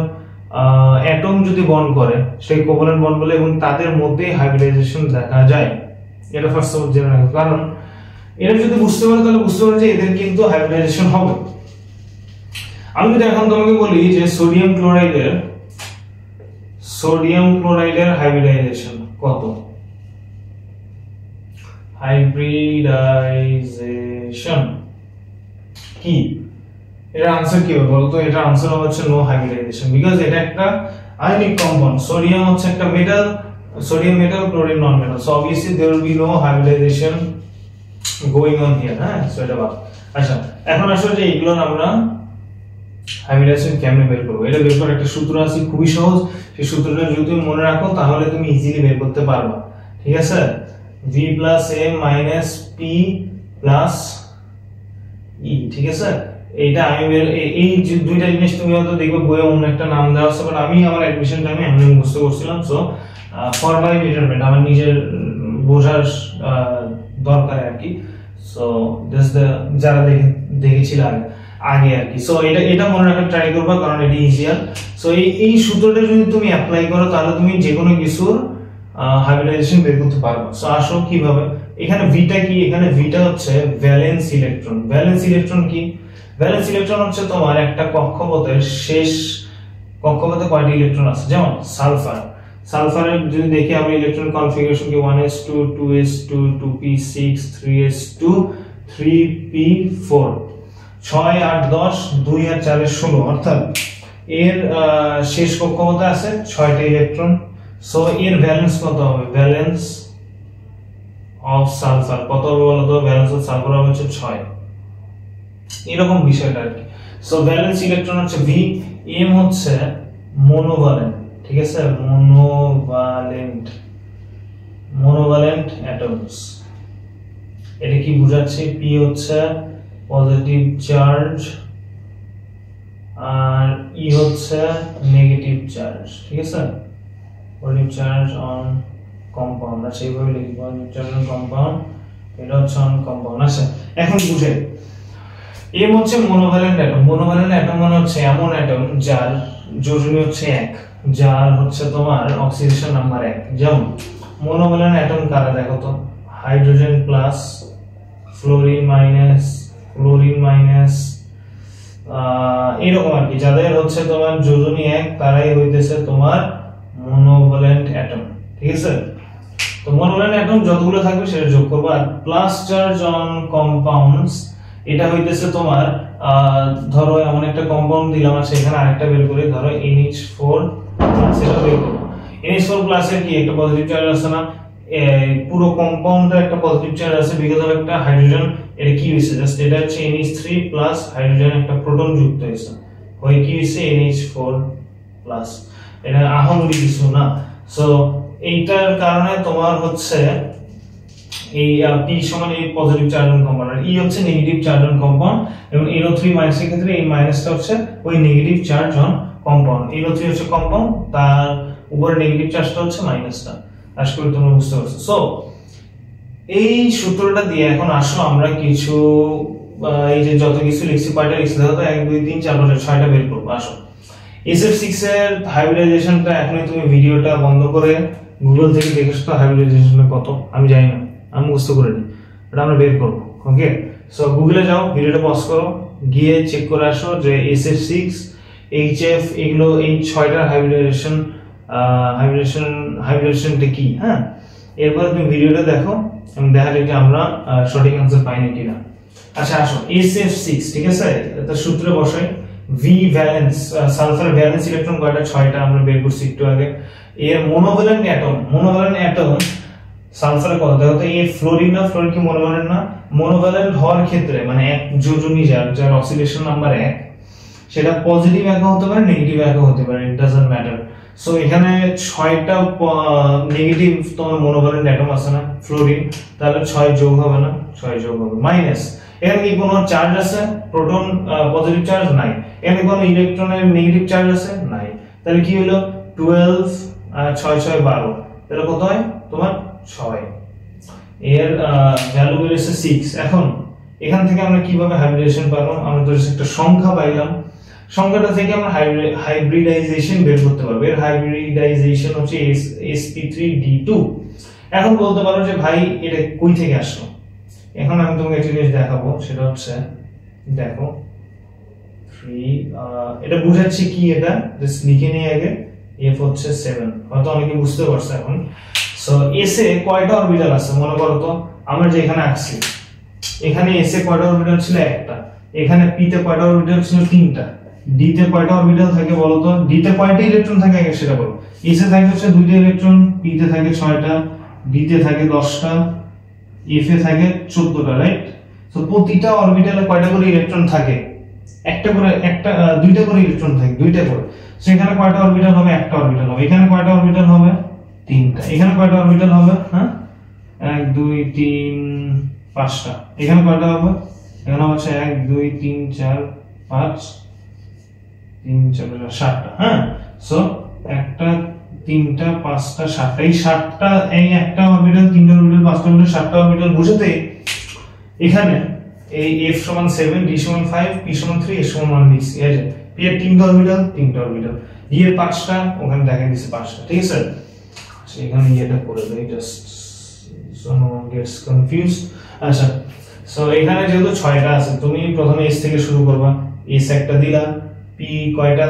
Speaker 1: অ্যাটম যদি বন্ড করে সেই কোভালেন্ট বন্ড বলে, এবং তাদের মধ্যে হাইব্রিডাইজেশন দেখা যায়। এটা ফার্স্ট অফ জেনে রাখো, কারণ এটা যদি বুঝতে পারো তাহলে বুঝতে পারো যে এদের কিন্তু হাইব্রিডাইজেশন হবে। আমি যদি এখন তোমাকে বলি যে সোডিয়াম ক্লোরাইডের হাইব্রিডাইজেশন কত? হাইব্রিডাইজেশন কি? এর আনসার কি হবে বলতো? এটার আনসার হচ্ছে নো হাইব্রিডাইজেশন, বিকজ এটা একটা আয়নিক কম্পাউন্ড। সোডিয়াম হচ্ছে একটা metal, sodium metal, chlorine non metal, so obviously there will be no hybridization going on here। হ্যাঁ, সো এটা বাদ। আচ্ছা, এখন আসলে যে এগুলো আমরা হাইব্রিডাইজেশন কেমনে বের করব, এটা বের করার একটা সূত্র আছে, খুবই সহজ। সেই সূত্রটা যদি তুমি মনে রাখো তাহলে তুমি ইজিলি বের করতে পারবা। ঠিক আছে, V + M - P + E। ঠিক আছে, এইটা আমি এই যে দুইটা জিনিস তুমি হয়তো দেখবে বইয়ে অন্য একটা নাম দেওয়া আছে, বাট আমি আমার অ্যাডমিশন টাইমে এমনি মুখস্থ করছিলাম। সো ফর মাই বেটারমেন্ট, আমার নিজের বোঝার দরকার আর কি। সো জাস্ট যারা দেখেছিল আগে আর কি, সো এটা মনে রাখার ট্রাই করবা, কারণ এটা ইজিয়ার। সো এই সূত্রটা যদি তুমি অ্যাপ্লাই করো তাহলে তুমি যে কোনো কিছুর হাইব্রিডাইজেশন বের করতে পারবে। সো আসো কিভাবে? এখানে ভিটা কি? এখানে ভিটা হচ্ছে ভ্যালেন্স ইলেকট্রন। ভ্যালেন্স ইলেকট্রন কি? ভ্যালেন্স ইলেকট্রন হচ্ছে তোমার একটা কক্ষপথের শেষ কক্ষপথে কয়টি ইলেকট্রন আছে। যেমন সালফারের যদি দেখি আমরা ইলেকট্রন কনফিগারেশন কি 1s2 2s2 2p6 3s2 3p4 6 8 10 2 আর 4 16, অর্থাৎ এর শেষ কক্ষপথে আছে 6টি ইলেকট্রন। সো এর ভ্যালেন্স কত হবে? ভ্যালেন্স অফ সালফার কত হবে বলো তো? ভ্যালেন্স অফ সালফার হবে হচ্ছে 6, এরকম বিষয়টা আর কি। সো ভ্যালেন্স ইলেকট্রন হচ্ছে V, M হচ্ছে মোনোভ্যালেন্ট। ঠিক আছে, মোনোভ্যালেন্ট অ্যাটমস। এটা কি বুঝাচ্ছে? P হচ্ছে পজিটিভ চার্জ আর E হচ্ছে নেগেটিভ চার্জ। ঠিক আছে, পজিটিভ চার্জ অন কম্পাউন্ড, আর সেইভাবে লিখব পজিটিভ চার্জ অন কম্পাউন্ড, এটা হচ্ছে অন কম্পাউন্ড। আচ্ছা, এখন বুঝে M হচ্ছে মোনোভ্যালেন্ট অ্যাটম। মোনোভ্যালেন্ট অ্যাটম মানে হচ্ছে এমন অ্যাটম যার যোজনী হচ্ছে 1, যার হচ্ছে তোমার অক্সিডেশন নাম্বার 1। যেমন মোনোভ্যালেন্ট অ্যাটম কারা দেখো তো? হাইড্রোজেন প্লাস, ফ্লোরিন মাইনাস, এরকম আর কি। যাদের হচ্ছে তোমার যোজনী 1 তারাই হইতেছে তোমার মোনোভ্যালেন্ট অ্যাটম। ঠিক আছে, তো মোনোভ্যালেন্ট অ্যাটম যতগুলো থাকবে সেটা যোগ করব। আর প্লাস চার্জ অন কম্পাউন্ডস, এটা হইতেছে তোমার ধরো এমন একটা কম্পাউন্ড দিলাম আর সেখানে আরেকটা বের করে, ধরো NH4+, এটা বের করব। NH4+ এর কি একটা পজিটিভ চার্জ আছে না? পুরো কম্পাউন্ডে একটা পজিটিভ চার্জ আছে বিকজ অফ একটা হাইড্রোজেন। এটা কি হইছে? জাস্ট এটা হচ্ছে NH3+ হাইড্রোজেন একটা প্রোটন যুক্ত হইছে, হয় কি হইছে? NH4+। এটা আহামরি কিছু না। সো এইটার কারণে তোমার হচ্ছে এই P সমান এই পজিটিভ চার্জ অন কম্পাউন্ড আর E হচ্ছে নেগেটিভ চার্জ অন কম্পাউন্ড এবং NO3 মাইনাস এর ক্ষেত্রে এই মাইনাসটা হচ্ছে ওই negative charge on compound. NO3 হচ্ছে কম্পাউন্ড, তার উপরে নেগেটিভ চার্জটা হচ্ছে মাইনাসটা। আশা করি তোমরা বুঝতে পারছো। সো এই সূত্রটা দিয়ে এখন আসো আমরা কিছু এই যে যত কিছু লিখছি কয়টা লিখছি দেখো তো 1 2 3 4 5 6টা বের করব। আসো SF6 এর হাইব্রিডাইজেশনটা এখনই তুমি ভিডিওটা বন্ধ করে গুগল থেকে দেখেছো তো হাইব্রিডাইজেশন কত আমি জানি না, আমি মুখস্থ করে নিই, এটা আমরা বের করব। ওকে, সো গুগলে যাও, ভিডিওটা পজ করো, গিয়ে চেক করে আসো যে SF6 HF এগুলো এই 6টার হাইব্রিডেশনটা কি। হ্যাঁ, এরপর তুমি ভিডিওটা দেখো এবং দেখা যায় যে আমরা সঠিক आंसर পাই নাকি না। আচ্ছা আসো SF6, ঠিক আছে, এটা সূত্রে বসাই। V valence sulphur valence electron কয়টা? 6টা আমরা বের করছি একটু আগে। এর মোনোভ্যালেন্ট অ্যাটম সালফারে কত দেখো তো। এই ফ্লোরিন না, ফ্লোরিন কি মোনোভ্যালেন্ট না? মোনোভ্যালেন্ট হওয়ার ক্ষেত্রে মানে এক যোজনী যার অক্সিডেশন নাম্বার 1 সেটা পজিটিভ একা হতে পারে, নেগেটিভ একা হতে পারে, ইট ডাজন্ট ম্যাটার। সো এখানে 6টা নেগেটিভ তোমার মোনোভ্যালেন্ট অ্যাটম আছে না ফ্লোরিন, তাহলে 6 যোগ হবে না, 6 যোগ হবে মাইনাস। এখানে কি কোনো চার্জ আছে? প্রোটন পজিটিভ চার্জ নাই। এখানে কোনো ইলেকট্রনের নেগেটিভ চার্জ আছে? নাই। তাহলে কি হলো 12 6 6 12, তাহলে কত হয় তোমার 6। এর ভ্যালু বেরিয়েছে 6। এখন এখান থেকে আমরা কিভাবে হাইব্রিডেশন পাবো? আমরা তো একটা সংখ্যা পাইলাম, সংখ্যাটা থেকে আমরা হাইব্রিডাইজেশন বের করতে পারবো। এর হাইব্রিডাইজেশন হচ্ছে sp3d2। এখন বলতে পারো যে ভাই এটা কই থেকে আসলো? এখন আমি তোমাকে একটা জিনিস দেখাবো, সেটা হচ্ছে দেখো 3 এটা বুঝাচ্ছি কি, এটা জাস্ট লিখে নিয়ে আগে। f হচ্ছে 7, হয়তো অনেকে বুঝতে পারছে এখন। সো s এ কয়টা অরবিটাল আছে মনে করো তো, আমরা যে এখানে আঁকছি, এখানে s এ কয়টা অরবিটাল ছিল? একটা। এখানে p তে কয়টা অরবিটাল ছিল? 3টা। d তে কয়টা অরবিটাল থাকে বলো তো? d তে কয়টা ইলেকট্রন থাকে আগে সেটা বলো। s এ থাকে হচ্ছে 2টা ইলেকট্রন, p তে থাকে 6টা, d তে থাকে 10টা, f এ থাকে 14টা, রাইট? সো প্রতিটা অরবিটালে কয়টা করে ইলেকট্রন থাকে? দুইটা করে ইলেকট্রন থাকে, দুইটা করে। সো এখানে কয়টা অরবিটাল হবে? একটা অরবিটাল হবে। এখানে কয়টা অরবিটাল হবে? 3টা। এখানে কয়টা অরবিটাল হবে? হ্যাঁ, 1 2 3 5টা। এখানে কয়টা হবে? এখানে হচ্ছে 1 2 3 4 5 3 4 7টা। হ্যাঁ, সো একটা 3টা 5টা 7টা, এই 7টা, এই একটা অরবিটাল 3টা অরবিটাল 5টা অরবিটাল 7টা অরবিটাল বুঝতে এখানে এই f সমান 7, d সমান 5, p সমান 3, s সমান 1 লিখছি। এই যে p এর 3টা অরবিটাল, d এর 5টা, ওখানে দেখাই দিছি 5টা, ঠিক আছে? আচ্ছা এখানে এটা করে দেই just so no one gets confused। আচ্ছা, সো এখানে যেহেতু 6টা আছে, তুমি প্রথমে s থেকে শুরু করবা। s একটা দিলা, p কয়টা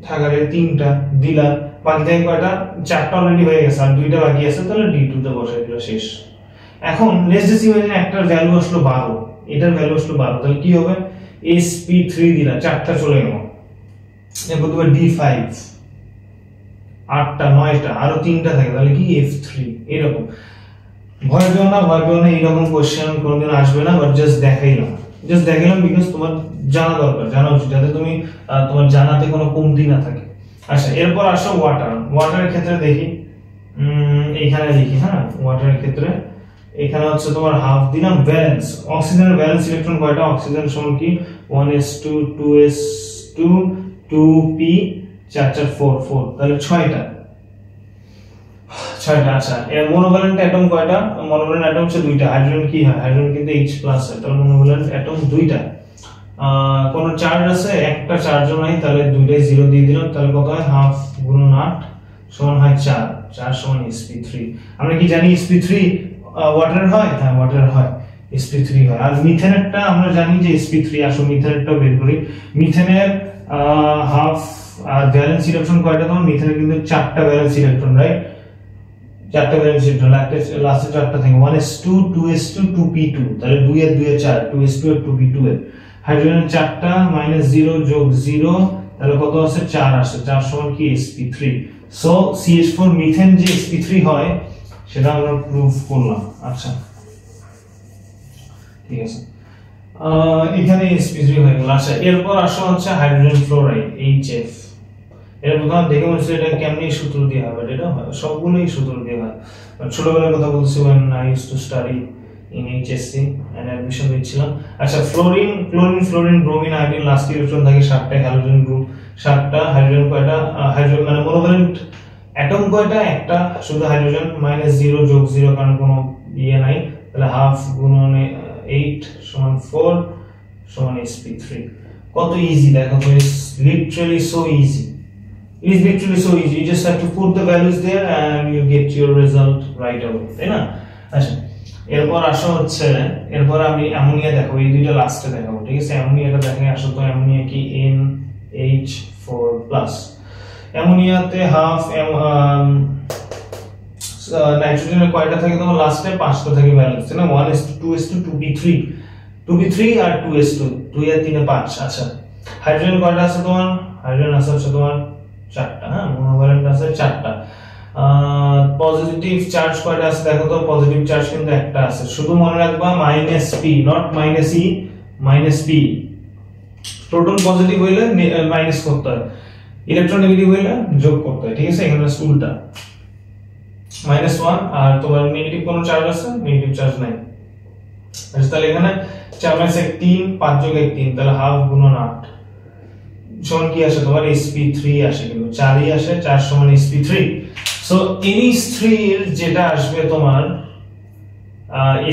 Speaker 1: থাকারে? 3টা দিলা, বাকি থেকে কয়টা? 4টা অলরেডি হয়ে গেছে, আর 2টা বাকি আছে, তাহলে d2 তে বসাই দিলা, শেষ। এখন লেটস জাস্ট ইমাজিন একটার ভ্যালু আসলো 12, এটার ভ্যালু আসলো 12, তাহলে কি হবে? sp3 দিলা, 4টা চলে গেল। এরপর তোমার d5, 8টা 9টা, আরো 3টা থাকে, তাহলে কি f3। এরকম ভয় পেও না, এইরকম কোশ্চেন কোনদিন আসবে না, বাট জাস্ট দেখাইলাম বিকজ তোমার জানা দরকার, জানা উচিত, যাতে তুমি তোমার জানাতে কোনো কমতি না থাকে। আচ্ছা এরপর আসো ওয়াটারের ক্ষেত্রে দেখি, এইখানে দেখি। হ্যাঁ, ওয়াটারের ক্ষেত্রে এখানে হচ্ছে তোমার হাফ দিলাম ভ্যালেন্স। অক্সিজেনের ভ্যালেন্স ইলেকট্রন কয়টা? অক্সিজেন সমান কি 1s2 2s2 2p 4 4 4 4, তাহলে 6টা। আচ্ছা এর মোনোভ্যালেন্ট অ্যাটম কয়টা? মোনোভ্যালেন্ট অ্যাটম হচ্ছে 2টা। হাইড্রোজেন কি হয়? হাইড্রোজেন কিন্তু H+ হয়, তাহলে মোনোভ্যালেন্ট অ্যাটম 2টা। কোন চার্জ আছে? একটা চার্জও নাই, তাহলে 2টাই 0 দিয়ে দিলাম, তাহলে কত হয়? হাফ গুণন 8 সমান হয় 4, 4 সমান sp3। আমরা কি জানি sp3 ওয়াটার হয়? হ্যাঁ, ওয়াটার হয়, sp3 হয়। আর মিথেনেরটা আমরা জানি যে sp3। আসো মিথেনেরটাও বের করি। মিথেনের হাফ আর ভ্যালেন্স ইলেকট্রন কয়টা? তোমার মিথেনের কিন্তু 4টা ভ্যালেন্স ইলেকট্রন, রাইট? 4টা ভ্যালেন্স ইলেকট্রন, লাস্টে 4টা থাকে, 1s2 2s2 2p2, তাহলে 2 এর 2 এর 4, 2s2 এর 2p2 এর। হাইড্রোজেন 4টা, -0 যোগ 0, তাহলে কত আছে? 4 আসে, 4 সমান কি sp3। সো CH4 মিথেন যে sp3 হয় সেটা আমরা প্রুফ করলাম। আচ্ছা ঠিক আছে, এখানে sp3 হয়ে গেল। আচ্ছা এরপর আসো হচ্ছে হাইড্রোজেন ফ্লোরাইড HF। এটা প্রথমে দেখে মনে হচ্ছে এটা কেমনি সূত্র দিয়ে হবে, এটা সবগুলোই সূত্র দিয়ে হয়। ছোটবেলার কথা বলছি, when I used to study in HSC and admission দিচ্ছিলাম। আচ্ছা, fluorine, chlorine, fluorine, bromine, iodine, last electron থাকে 7টা, হ্যালোজেন গ্রুপ 7টা, হাইড্রোজেন কয়টা, হাইড্রোজেন মানে মোনোভ্যালেন্ট অ্যাটম কয়টা, একটা, শুধু হাইড্রোজেন, -0 যোগ 0 কারণ কোনো ইয়ে নাই, তাহলে হাফ গুণন 8 সমান 4 সমান sp3। কত ইজি দেখো, it's literally so easy, it is literally so easy, you just have to put the values there and you get your result right away, তাই না? আচ্ছা, এরপর আসো হচ্ছে, এরপর আমি অ্যামোনিয়া দেখাবো, এই দুইটা লাস্টে দেখাবো, ঠিক আছে? অ্যামোনিয়াটা দেখেন, আসো তো অ্যামোনিয়া কি NH4+, অ্যামোনিয়াতে হাফ, নাইট্রোজেনের কয়টা থাকে তোমার লাস্টে, 5টা থাকে ব্যালেন্স, তাই না? 1:2:2 2p3 আর 2s2, 2 আর 3 এ 5। আচ্ছা, হাইড্রোজেন কয়টা আছে তোমার? হাইড্রোজেন আছে হচ্ছে তোমার 4টা, হ্যাঁ, মোনোভ্যালেন্ট আছে 4টা। পজিটিভ চার্জ কয়টা আছে দেখো তো, পজিটিভ চার্জ কিন্তু একটা আছে, শুধু মনে রাখবা -p not -e, -p। Proton positive হইলে মাইনাস করতে হয়, ইলেকট্রন নেগেটিভ হইলে যোগ করতে হয়, ঠিক আছে? এখানে উল্টা -1, আর তোমার নেগেটিভ কোনো চার্জ আছে, নেগেটিভ চার্জ নাই। আচ্ছা, তাহলে এখানে 4 - 1 3, 5 যোগ 1 3, তাহলে হাফ গুণন 8 সমান কি আসে তোমার sp3 আসে, কিন্তু 4ই আসে, 4 সমান sp3। সো NH3 এর যেটা আসবে তোমার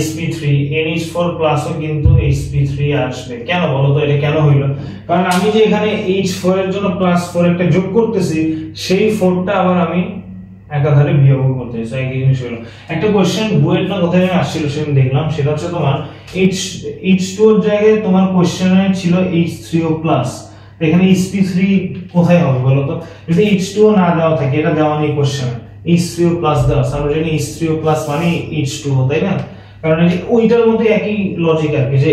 Speaker 1: sp3, NH4+ ও কিন্তু sp3 আসবে। কেন বলো তো, এটা কেন হইলো? কারণ আমি যে এখানে H4 এর জন্য +4 একটা যোগ করতেছি, সেই 4টা আবার আমি একাধারে বিয়োগ করতেছি, একই জিনিস হলো। একটা কোশ্চেন বুয়েট না কোথায় আসছিল সেদিন দেখলাম, সেটা হচ্ছে তোমার H2 এর জায়গায় তোমার কোশ্চেনে ছিল H3O+, এখানে sp3 কোথায় হবে বলো তো? যদি H2O না দেওয়া থাকে, এটা দেওয়া নেই কোশ্চেনে, H3O+ দেওয়া, আমরা জানি H3O+ মানে H2O, তাই না? কারণ এই ওইটার মধ্যে একই লজিক আর কি, যে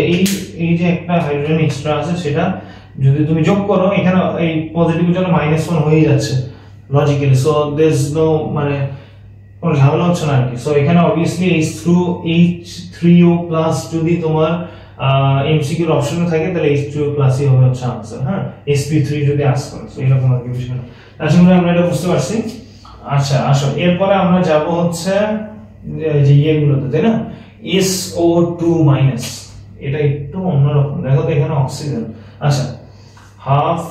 Speaker 1: এই যে একটা হাইড্রোজেন এক্সট্রা আছে, সেটা যদি তুমি যোগ করো, এখানে এই পজিটিভের জন্য -1 হয়ে যাচ্ছে logically. So there is no মানে কোনো ঝামেলা হচ্ছে না আর কি। সো এখানে অবভিয়াসলি H3O+ যদি তোমার এমসিকিউর অপশনে থাকে, তাহলে H3O+ ই হবে হচ্ছে आंसर, হ্যাঁ? sp3 যদি আস্ক করে, সো এরকম আর কি বিষয়টা। আশা করি আমরা এটা বুঝতে পারছি। আচ্ছা, আসো এরপরে আমরা যাব হচ্ছে যে ইয়েগুলোতে, তাই না? SO2-, এটা একটু অন্যরকম, দেখো তো এখানে অক্সিজেন। আচ্ছা, হাফ,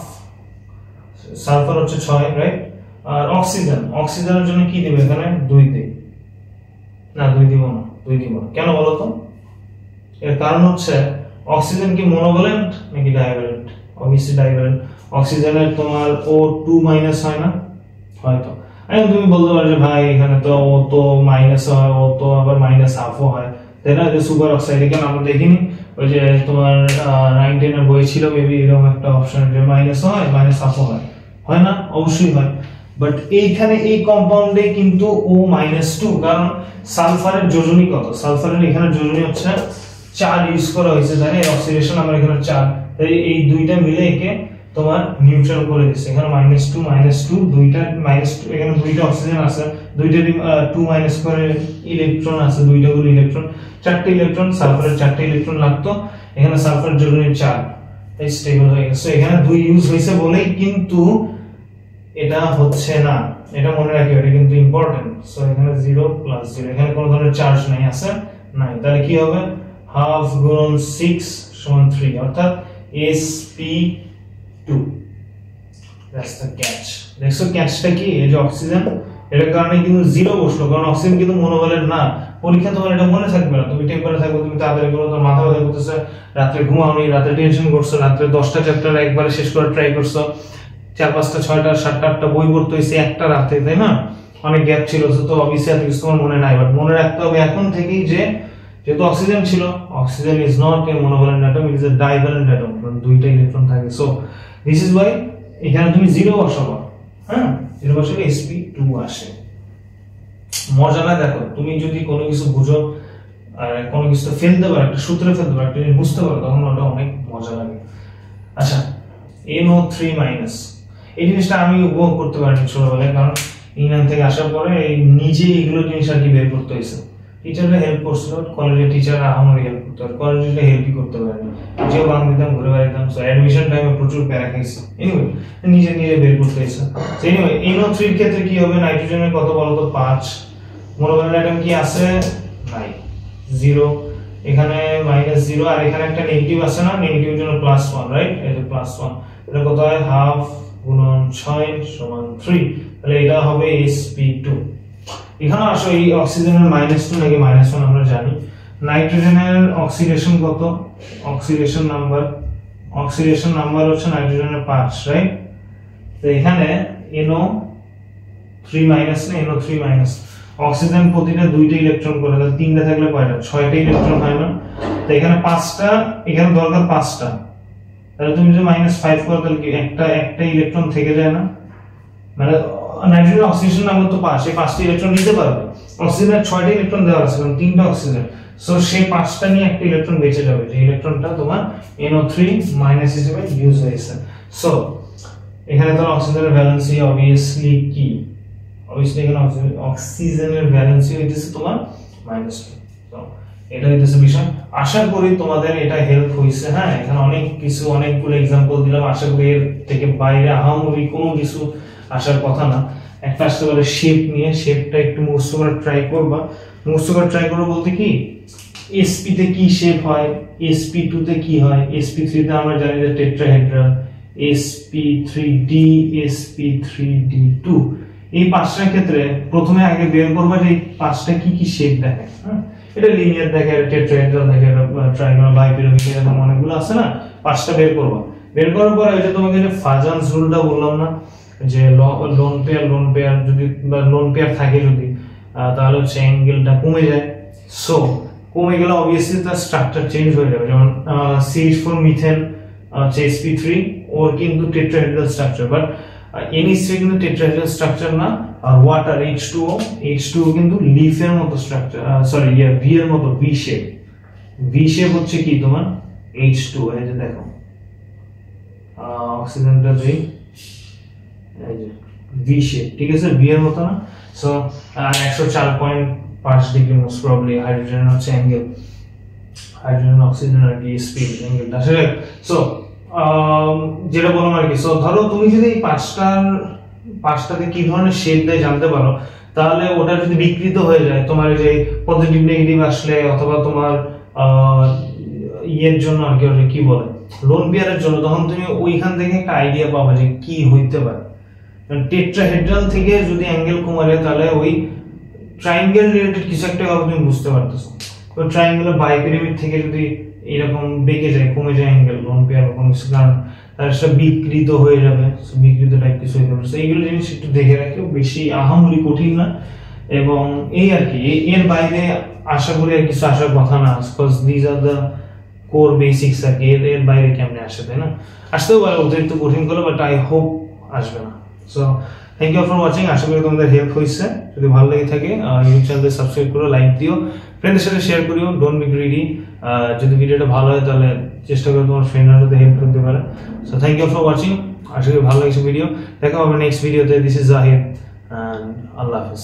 Speaker 1: সালফার হচ্ছে 6, রাইট? আর অক্সিজেনের জন্য কি দিবে এখানে? 2 দেই না, 2 দিব না, 2 দিব না। কেন বলো তো? এর কারণ হচ্ছে অক্সিজেন কি মনোভ্যালেন্ট নাকি ডাইভ্যালেন্ট? Obviously divalent. অক্সিজেনের তোমার O2- হয় না? হয়তো এখন তুমি বলতে পারো যে ভাই এখানে তো ও তো মাইনাস হয়, ও তো আবার -1/2 হয়, তাই না? যে সুপার অক্সাইড, এখানে আমরা দেখিনি, ওই যে তোমার 9-10 এর বই ছিল মেবি এরকম একটা অপশন, যে মাইনাস হয়, -1/2 হয়, হয় না? অবশ্যই হয়। বাট এইখানে এই কম্পাউন্ডে কিন্তু O-2, কারণ সালফারের যোজনী কত? সালফারের এখানে যোজনী হচ্ছে 4 ইউজ করা হয়েছে, তাই না? অক্সিডেশন আমরা এখানে 4, তাই এই দুইটা মিলে একে তোমার নিউট্রাল করে দিচ্ছে। এখানে -2 দুইটা -2, এখানে দুইটা অক্সিজেন আছে, দুইটা 2- করে ইলেকট্রন আছে, দুইটা করে ইলেকট্রন, 4টা ইলেকট্রন, সালফারের 4টা ইলেকট্রন লাগতো, এখানে সালফারের যোজনী 4, তাই স্টেবল হয়ে গেছে। এখানে 2 ইউজ হয়েছে বলেই কিন্তু এটা হচ্ছে না, এটা মনে রাখিও, এটা কিন্তু ইম্পর্টেন্ট। সো এখানে 0 + 0, এখানে কোনো ধরনের চার্জ নাই, আছে নাই, তাহলে কি হবে? হাফ গুণন 6 সমান 3, অর্থাৎ sp2। That's the catch. দেখছো ক্যাচটা কি? এই যে অক্সিজেন, এর কারণে কিন্তু 0 বসলো, কারণ অক্সিজেন কিন্তু মনোভ্যালেন্ট না। পরীক্ষা তোমার এটা মনে থাকবে না, তুমি টেম্পারে থাকো, তুমি তাড়াতাড়ি করো, তোমার মাথা ব্যথা করতেছে, রাতে ঘুমাওনি, রাতে টেনশন করছো, রাতে 10টা চ্যাপ্টার একবারে শেষ করার ট্রাই করছো, 4, 5টা, 6টা, 7টা, 8টা বই পড়তে হয়েছে একটা রাতে, তাই না? অনেক গ্যাপ ছিল, তো অবভিয়াসলি এত কিছু তোমার মনে নাই। বাট মনে রাখতে হবে এখন থেকেই যে যেহেতু অক্সিজেন ছিল, oxygen is not a monovalent atom, it is a divalent atom, কারণ দুইটা ইলেকট্রন থাকে। সো দিস ইজ ওয়াই এখানে তুমি 0 বসাবা, হ্যাঁ? 0 বসালে sp2 আসে। মজা না? দেখো তুমি যদি কোনো কিছু বুঝো আর কোনো কিছু ফেলতে পারো, একটা সূত্রে ফেলতে পারো, একটা জিনিস বুঝতে পারো, তখন ওটা অনেক মজা লাগে। আচ্ছা, NO3-, এই জিনিসটা আমি উপভোগ করতে পারিনি ছোটবেলায়, কারণ ইংল্যান্ড থেকে আসার পরে নিজে এগুলো জিনিস আর কি বের করতে হয়েছে। টিচাররা হেল্প করছিল, কলেজে টিচাররা আমারই হেল্প করতে পারে, কলেজে হেল্পই করতে পারেনি, নিজেও বাং দিতাম, ঘুরে বেড়াতাম। সো অ্যাডমিশন টাইমে প্রচুর প্যারা খাইছি। এনিওয়ে নিজে নিজে বের করতে হয়েছে। সো এনিওয়ে NO3 এর ক্ষেত্রে কি হবে, নাইট্রোজেনের কত বলো তো 5, মোনোবাইল আইটেম কি আছে, নাই, 0, এখানে -0, আর এখানে একটা নেগেটিভ আছে না, নেগেটিভের জন্য +1, রাইট? এই যে +1, এটা কত হয়, হাফ গুণন 6 সমান 3, তাহলে এটা হবে sp2। এখানে আসো এই অক্সিজেনের -2 নাকি -1 আমরা জানি। নাইট্রোজেনের অক্সিডেশন কত, অক্সিডেশন নাম্বার হচ্ছে নাইট্রোজেনের 5, রাইট? তো এখানে NO3- না, NO3-, অক্সিজেন প্রতিটা 2টা ইলেকট্রন করে, তাহলে 3টা থাকলে কয়টা, 6টা ইলেকট্রন হয় না? তো এখানে 5টা, এখানে দরকার 5টা, তাহলে তুমি যে -5 করো তাহলে কি একটা ইলেকট্রন থেকে যায় না? মানে নাইট্রোজেন অক্সিডেশন নাম্বার তো 5, এই 5টা ইলেকট্রন নিতে পারবে। অক্সিজেনের 6টা ইলেকট্রন দেওয়া আছে, কারণ 3টা অক্সিজেন, সো সেই 5টা নিয়ে একটা ইলেকট্রন বেঁচে যাবে, যে ইলেকট্রনটা তোমার NO3- হিসেবে ইউজ হয়েছে। সো এখানে তো অক্সিজেনের ভ্যালেন্সি অবভিয়াসলি কি, এখানে অক্সিজেনের ভ্যালেন্সি হইতেছে তোমার -2। তো এটা হইতেছে বিষয়। আশা করি তোমাদের এটা হেল্প হইছে। হ্যাঁ, এখানে অনেকগুলো एग्जांपल দিলাম, আশা করি এর থেকে বাইরে আহামরি কোনো কিছু আসার কথা না। একটা আসতে পারে শেপ নিয়ে, শেপটা একটু মুখস্থ করে ট্রাই করবা। বলতে কি, sp তে কি শেপ হয়, sp2 তে কি হয়, sp3 তে আমরা জানি যে টেট্রাহেড্রাল, sp3d, sp3d2, এই 5টার ক্ষেত্রে প্রথমে আগে বের করবা যে এই 5টা কি শেপ দেখে। হ্যাঁ, এটা লিনিয়ার দেখে, টেট্রাহেড্রাল দেখে, ট্রায়াঙ্গল, বাইপিরামিড, এরকম অনেকগুলো আছে না, 5টা বের করবা। বের করার পরে ওই যে তোমাকে যে ফাজান্স রুলটা বললাম না, যে লোন পেয়ার যদি বা লোন পেয়ার থাকে যদি, তাহলে হচ্ছে অ্যাঙ্গেলটা কমে যায়। সো কমে গেলে অবভিয়াসলি তার স্ট্রাকচার চেঞ্জ হয়ে যাবে। যেমন CH4 মিথেন হচ্ছে sp3, ওর কিন্তু টেট্রাহেড্রাল স্ট্রাকচার, বাট NH3 কিন্তু টেট্রাহেড্রাল স্ট্রাকচার না। আর ওয়াটার H2O কিন্তু লিফের মতো স্ট্রাকচার, ভি এর মতো, ভি শেপ হচ্ছে কি তোমার H2O। এই যে দেখো অক্সিজেনটা এই যে ভি শেপ, ঠিক আছে, ভি এর মতো না? So 104.5 degree most probably hydrogen হচ্ছে অ্যাঙ্গেল, হাইড্রোজেন অক্সিজেন আর কি স্পিড অ্যাঙ্গেলটা আসলে। সো যেটা বললাম আর কি, সো ধরো তুমি যদি এই পাঁচটাতে কি ধরনের শেপ দেয় জানতে পারো, তাহলে ওটা যদি বিকৃত হয়ে যায়, তোমার যে পজিটিভ নেগেটিভ আসলে, অথবা তোমার ইয়ের জন্য আর কি বলে, লোন পেয়ারের জন্য, তখন তুমি ওইখান থেকে একটা আইডিয়া পাবে যে কি হইতে পারে। টেট্রাহেড্রাল থেকে যদি অ্যাঙ্গেল কমে যায়, তাহলে ওই ট্রায়াঙ্গেল রিলেটেড কিছু একটা হবে, তুমি বুঝতে পারতেছো। তো ট্রায়াঙ্গেলের বাইপিরামিড থেকে যদি এরকম বেঁকে যায়, কমে যায় অ্যাঙ্গেল, লোন পেয়ার কোনো কিছু কারণ, তার সেটা বিকৃত হয়ে যাবে, বিকৃত টাইপ কিছু হইতে পারে। এইগুলো জিনিস একটু দেখে রাখিও, বেশি আহামরি কঠিন না। এবং এই আর কি, এর বাইরে আশা করি আর কিছু আসার কথা না, because this are the core basics আর কি। এর বাইরে কেমনে আসে, তাই না? আসতেও পারে অতিরিক্ত কঠিন করলে, বাট আই হোপ আসবে না। So thank you for watching, আশা করি তোমাদের হেল্প হয়েছে। যদি ভালো লেগে থাকে ইউটিউব চ্যানেলকে সাবস্ক্রাইব করো, লাইক দিও, ফ্রেন্ডদের সাথে শেয়ার করিও, ডোন্ট বি গ্রিডি। যদি ভিডিওটা ভালো হয় তাহলে চেষ্টা করো তোমার ফ্রেন্ডরা যাতে হেল্প করতে পারে। So thank you for watching, আশা করি ভালো লাগছে ভিডিও। দেখা হবে নেক্সট ভিডিওতে। দিস ইজ জাহিদ, এন্ড আল্লাহ হাফেজ।